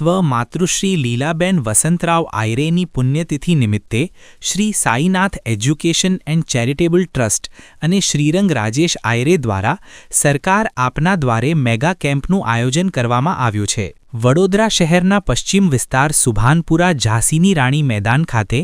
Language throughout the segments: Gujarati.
સ્વ માતૃશ્રી લીલાબેન વસંતરાવ આયરેની પુણ્યતિથિ નિમિત્તે Shri Sainath education and charitable trust અને શ્રીરંગ રાજેશ આયરે દ્વારા સરકાર આપના દ્વારે મેગા કેમ્પનું આયોજન કરવામાં આવ્યું છે। વડોદરા શહેરના પશ્ચિમ વિસ્તાર સુભાનપુરા ઝાંસીની રાણી મેદાન ખાતે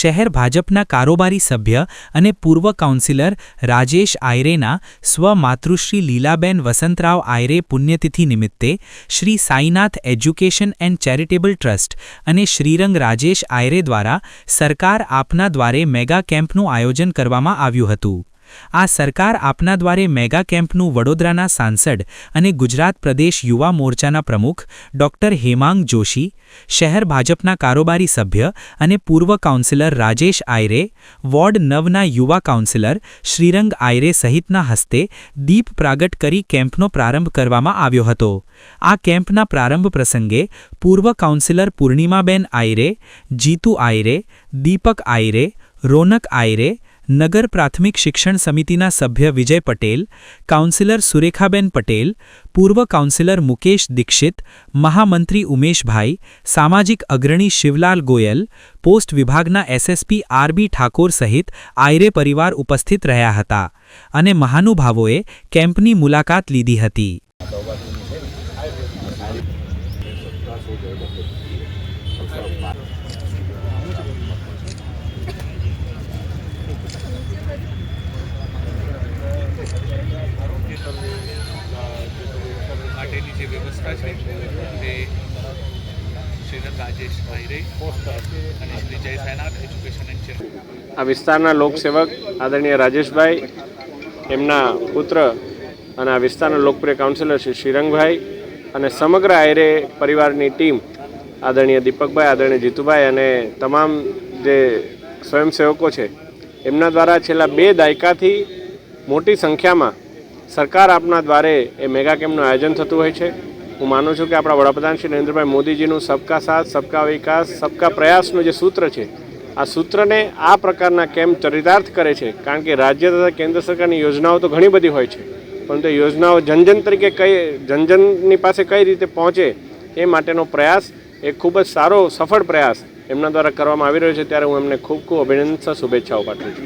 શહેર ભાજપના કારોબારી સભ્ય અને પૂર્વ કાઉન્સિલર રાજેશ આયરેના સ્વ માતૃશ્રી લીલાબેન વસંતરાવ આયરે પુણ્યતિથિ નિમિત્તે Shri Sainath education and charitable trust અને શ્રીરંગ રાજેશ આયરે દ્વારા સરકાર આપના દ્વારે મેગા કેમ્પનું આયોજન કરવામાં આવ્યું હતું। આ સરકાર આપના દ્વારે મેગા કેમ્પનું વડોદરાના સાંસદ અને ગુજરાત પ્રદેશ યુવા મોરચાના પ્રમુખ ડોક્ટર હેમાંગ જોશી, શહેર ભાજપના કારોબારી સભ્ય અને પૂર્વ કાઉન્સિલર રાજેશ આયરે, વોર્ડ 9ના યુવા કાઉન્સિલર શ્રીરંગ આયરે સહિતના હસ્તે દીપ પ્રાગટ કરી કેમ્પનો પ્રારંભ કરવામાં આવ્યો હતો। આ કેમ્પના પ્રારંભ પ્રસંગે પૂર્વ કાઉન્સિલર પૂર્ણિમાબેન આયરે, જીતુ આયરે, દીપક આયરે, રોનક આયરે, નગર પ્રાથમિક શિક્ષણ સમિતિના સભ્ય વિજય પટેલ, કાઉન્સિલર સુરેખાબેન પટેલ, પૂર્વ કાઉન્સિલર મુકેશ દીક્ષિત, મહામંત્રી ઉમેશભાઈ, સામાજિક અગ્રણી શિવલાલ ગોયલ, પોસ્ટ વિભાગના એસએસપી આરબી ઠાકોર સહિત આયરે પરિવાર ઉપસ્થિત રહ્યા હતા અને મહાનુભાવોએ કેમ્પની મુલાકાત લીધી હતી। માટેની જે વ્યવસ્થા છે તે શ્રીરંગ રાજેશ આયરે અને શ્રી જય સાઈનાથ એજ્યુકેશન એન્ડ ચેરિટેબલ આ વિસ્તારના લોકસેવક આદરણીય રાજેશભાઈ, એમના પુત્ર અને આ વિસ્તારના લોકપ્રિય કાઉન્સિલર શ્રી શ્રીરંગભાઈ અને સમગ્ર આયરે પરિવારની ટીમ આદરણીય દીપકભાઈ, આદરણીય જીતુભાઈ અને તમામ જે સ્વયંસેવકો છે એમના દ્વારા છેલ્લા 2 દાયકાથી મોટી સંખ્યામાં સરકાર આપના દ્વારે એ મેગા કેમ્પનું આયોજન થતું હોય છે। હું માનું છું કે આપણા વડાપ્રધાન શ્રી નરેન્દ્રભાઈ મોદીજીનું સબકા સાથ, સબકા વિકાસ, સબકા પ્રયાસનું જે સૂત્ર છે, આ સૂત્રને આ પ્રકારના કેમ્પ ચરિતાર્થ કરે છે। કારણ કે રાજ્ય તથા કેન્દ્ર સરકારની યોજનાઓ તો ઘણી બધી હોય છે, પરંતુ યોજનાઓ જનજન તરીકે જનજનની પાસે કઈ રીતે પહોંચે એ માટેનો પ્રયાસ એ ખૂબ જ સારો સફળ પ્રયાસ એમના દ્વારા કરવામાં આવી રહ્યો છે। ત્યારે હું એમને ખૂબ ખૂબ અભિનંદન, શુભેચ્છાઓ પાઠવું છું।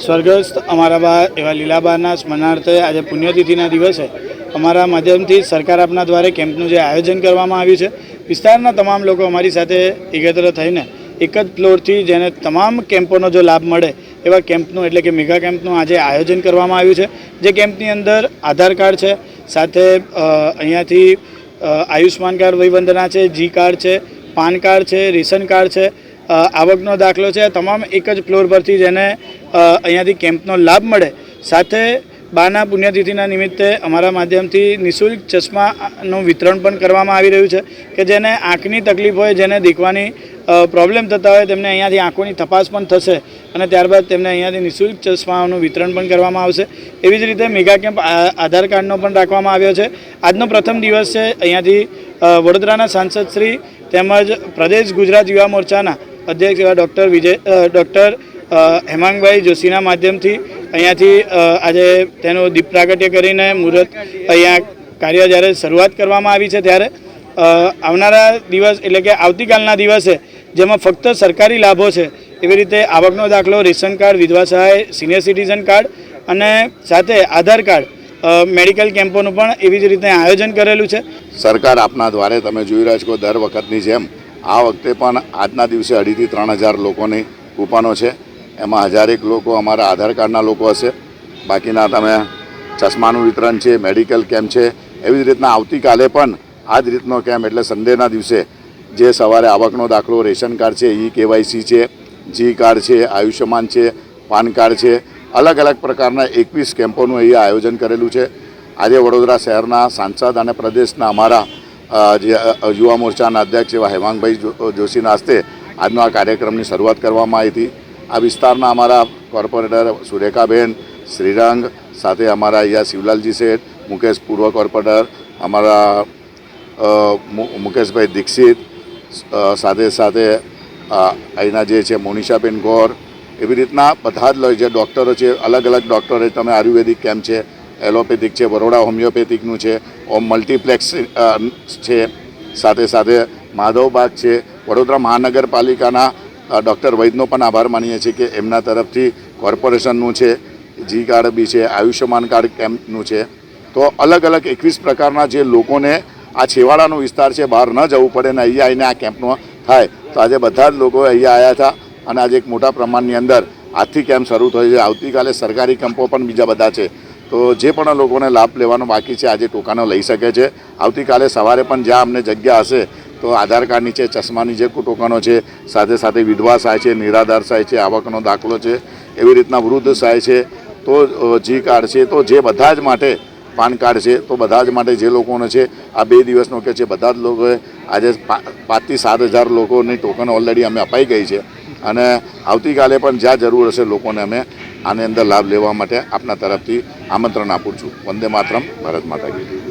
સ્વર્ગસ્થ અમારા બા એવા લીલાબાના સ્મરણાર્થે આજે પુણ્યતિથિના દિવસે અમારા માધ્યમથી સરકાર આપના દ્વારે કેમ્પનું જે આયોજન કરવામાં આવ્યું છે, વિસ્તારના તમામ લોકો અમારી સાથે એકત્ર થઈને એક જ ફ્લોરથી જેને તમામ કેમ્પોનો જો લાભ મળે એવા કેમ્પનું એટલે કે મેગા કેમ્પનું આજે આયોજન કરવામાં આવ્યું છે। જે કેમ્પની અંદર આધાર કાર્ડ છે, સાથે અહીંયાથી આયુષ્માન કાર્ડ વયવંદના છે, જી કાર્ડ છે, પાન કાર્ડ છે, રેશન કાર્ડ છે, આવકનો દાખલો છે, તમામ એક જ ફ્લોર પરથી જેને અહીંયાથી કેમ્પનો લાભ મળે। સાથે બાના પુણ્યતિથિના નિમિત્તે અમારા માધ્યમથી નિઃશુલ્ક ચશ્માનું વિતરણ પણ કરવામાં આવી રહ્યું છે કે જેને આંખની તકલીફ હોય, જેને દેખવાની પ્રોબ્લેમ થતા હોય, તેમને અહીંયાથી આંખોની તપાસ પણ થશે અને ત્યારબાદ તેમને અહીંયાથી નિઃશુલ્ક ચશ્માનું વિતરણ પણ કરવામાં આવશે। એવી જ રીતે મેગા કેમ્પ આધાર કાર્ડનો પણ રાખવામાં આવ્યો છે। આજનો પ્રથમ દિવસ છે। અહીંયાથી વડોદરાના સાંસદ શ્રી તેમજ પ્રદેશ ગુજરાત યુવા મોરચાના અધ્યક્ષ એવા ડૉક્ટર હેમાંગભાઈ જોશીના માધ્યમથી અહીંયાથી આજે તેનું દીપ પ્રાગટ્ય કરીને મુહૂર્ત અહીંયા કાર્ય જ્યારે શરૂઆત કરવામાં આવી છે, ત્યારે આવનારા દિવસ એટલે કે આવતીકાલના દિવસે જેમાં ફક્ત સરકારી લાભો છે, એવી રીતે આવકનો દાખલો, રેશન કાર્ડ, વિધવા સહાય, સિનિયર સિટીઝન કાર્ડ અને સાથે આધાર કાર્ડ, મેડિકલ કેમ્પોનું પણ એવી જ રીતે આયોજન કરેલું છે। સરકાર આપના દ્વારે તમે જોઈ રહ્યા છો દર વખતની જેમ આ વખતે પણ આજના દિવસે 2,500 થી 3,000 લોકોની કૂપનો છે। એમાં 1000 લોકો અમારા આધાર કાર્ડના લોકો હશે, બાકીના તમે ચશ્માનું વિતરણ છે, મેડિકલ કેમ્પ છે। એવી જ રીતના આવતીકાલે પણ આ જ રીતનો કેમ્પ એટલે સન્ડેના દિવસે જે સવારે આવકનો દાખલો, રેશન કાર્ડ છે, KYC છે, જી કાર્ડ છે, આયુષ્યમાન છે, પાન કાર્ડ છે, અલગ અલગ પ્રકારના 21 કેમ્પોનું અહીંયા આયોજન કરેલું છે। આજે વડોદરા શહેરના સાંસદ અને પ્રદેશના અમારા જે યુવા મોરચાના અધ્યક્ષ એવા હેમાંગભાઈ જોશીના હસ્તે આજનો આ કાર્યક્રમની શરૂઆત કરવામાં આવી હતી। આ વિસ્તારના અમારા કોર્પોરેટર સુરેખાબેન, શ્રીરંગ, સાથે અમારા અહીંયા શિવલાલજી શેઠ, મુકેશ પૂર્વ કોર્પોરેટર, અમારા મુકેશભાઈ દીક્ષિત, સાથે સાથે અહીંના જે છે મોનિષાબેન ગોર, એવી રીતના બધા જ જે ડૉક્ટરો છે, અલગ અલગ ડૉક્ટરો, તમે આયુર્વેદિક કેમ્પ છે, એલોપેથિક છે, બરોડા હોમિયોપેથિકનું છે, ઓમ મલ્ટીપ્લેક્સ છે, સાથે સાથે માધવબાગ છે, વડોદરા મહાનગરપાલિકાના ડૉક્ટર વૈદનો પણ આભાર માનીએ છીએ કે એમના તરફથી કોર્પોરેશનનું છે, જી કાર્ડ બી છે, આયુષ્યમાન કાર્ડ કેમ્પનું છે. તો અલગ અલગ 21 પ્રકારના જે લોકોને આ છેવાડાનો વિસ્તાર છે, બહાર ન જવું પડે ને અહીંયા આવીને આ કેમ્પનો થાય. તો આજે બધા જ લોકો અહીંયા આવ્યા હતા અને આજે એક મોટા પ્રમાણની અંદર આજથી કેમ્પ શરૂ થયો છે. આવતીકાલે સરકારી કેમ્પો પણ બીજા બધા છે. તો જે પણ લોકોને લાભ લેવાનો બાકી છે આજે ટોકનો લઈ શકે છે. આવતીકાલે સવારે પણ જ્યાં અમને જગ્યા હશે તો આધાર કાર્ડ નીચે ચશ્માની જે ટોકનો છે, સાથે સાથે વિધવા સહાય છે, નિરાધાર સહાય છે, આવકનો દાખલો છે, એવી રીતના વૃદ્ધ સહાય છે, તો જી કાર્ડ છે, તો જે બધા જ માટે પાન કાર્ડ છે, તો બધા જ માટે જે લોકોને છે આ 2 દિવસનો કે છે બધા જ લોકોએ આજે 5 થી 7 હજાર લોકોની ટોકન ઓલરેડી અમે અપાઈ ગઈ છે અને આવતીકાલે પણ જ્યાં જરૂર હશે લોકોને અમે આની અંદર લાભ લેવા માટે આપના તરફથી આમંત્રણ આપું છું. વંદે માતરમ, ભારત માતા કી જય.